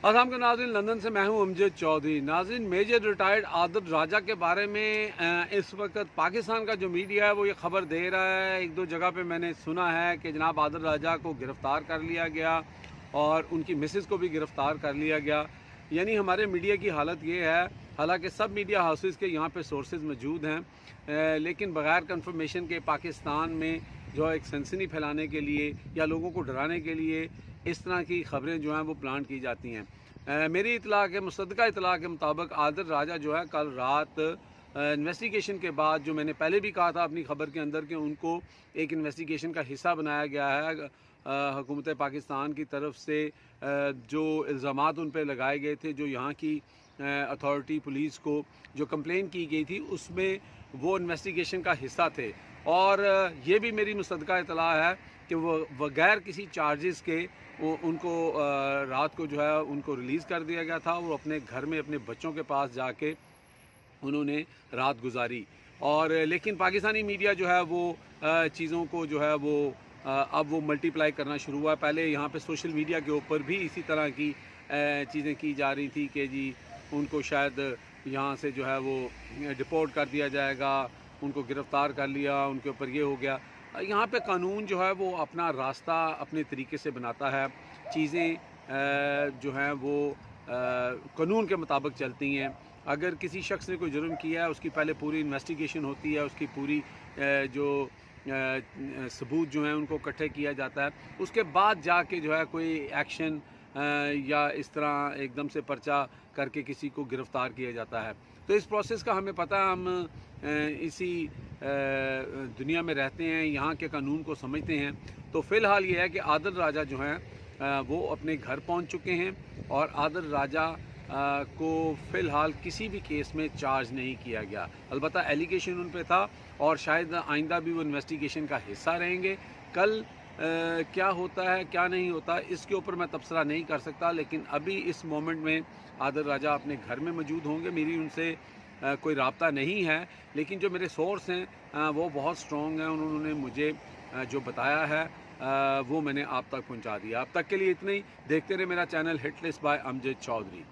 अस्सलाम वालेकुम नाज़रीन, लंदन से मैं हूं अमजद चौधरी। नाज़रीन, मेजर रिटायर्ड आदिल राजा के बारे में इस वक्त पाकिस्तान का जो मीडिया है वो ये ख़बर दे रहा है। एक दो जगह पे मैंने सुना है कि जनाब आदिल राजा को गिरफ़्तार कर लिया गया और उनकी मिसेस को भी गिरफ़्तार कर लिया गया। यानी हमारे मीडिया की हालत ये है, हालांकि सब मीडिया हाउसेस के यहाँ पे सोर्सेज मौजूद हैं, लेकिन बग़ैर कंफर्मेशन के पाकिस्तान में जो एक सनसनी फैलाने के लिए या लोगों को डराने के लिए इस तरह की ख़बरें जो हैं वो प्लान की जाती हैं। मेरी इतला के मुसद्दक़ा इतला के मुताबिक आदिल राजा जो है कल रात इन्वेस्टिगेशन के बाद, जो मैंने पहले भी कहा था अपनी ख़बर के अंदर कि उनको एक इन्वेस्टिगेशन का हिस्सा बनाया गया है हुकूमत पाकिस्तान की तरफ से, जो इल्ज़ामात उन पर लगाए गए थे, जो यहाँ की अथॉरिटी पुलिस को जो कंप्लेन की गई थी उसमें वो इन्वेस्टिगेशन का हिस्सा थे। और ये भी मेरी मुसद्दक़ा इतला है कि वो बगैर किसी चार्जेस के उनको रात को जो है उनको रिलीज़ कर दिया गया था और अपने घर में अपने बच्चों के पास जाके उन्होंने रात गुजारी। और लेकिन पाकिस्तानी मीडिया जो है वो चीज़ों को जो है वो अब वो मल्टीप्लाई करना शुरू हुआ है। पहले यहाँ पे सोशल मीडिया के ऊपर भी इसी तरह की चीज़ें की जा रही थी कि जी उनको शायद यहाँ से जो है वो डिपोर्ट कर दिया जाएगा, उनको गिरफ़्तार कर लिया, उनके ऊपर ये हो गया। यहाँ पे कानून जो है वो अपना रास्ता अपने तरीके से बनाता है। चीज़ें जो हैं वो कानून के मुताबिक चलती हैं। अगर किसी शख्स ने कोई जुर्म किया है उसकी पहले पूरी इन्वेस्टिगेशन होती है, उसकी पूरी जो सबूत जो हैं उनको इकट्ठे किया जाता है, उसके बाद जाके जो है कोई एक्शन या इस तरह एकदम से पर्चा करके किसी को गिरफ़्तार किया जाता है। तो इस प्रोसेस का हमें पता है, हम इसी दुनिया में रहते हैं, यहाँ के कानून को समझते हैं। तो फ़िलहाल ये है कि आदिल राजा जो हैं वो अपने घर पहुँच चुके हैं और आदिल राजा को फ़िलहाल किसी भी केस में चार्ज नहीं किया गया। अलबत्ता एलिगेशन उन पे था और शायद आइंदा भी वो इन्वेस्टिगेशन का हिस्सा रहेंगे। कल क्या होता है क्या नहीं होता इसके ऊपर मैं तबसरा नहीं कर सकता, लेकिन अभी इस मोमेंट में आदिल राजा अपने घर में मौजूद होंगे। मेरी उनसे कोई राब्ता नहीं है, लेकिन जो मेरे सोर्स हैं वो बहुत स्ट्रॉन्ग हैं। उन्होंने मुझे जो बताया है वो मैंने आप तक पहुंचा दिया। अब तक के लिए इतना ही। देखते रहे मेरा channel hit list by Amjad Chaudhary.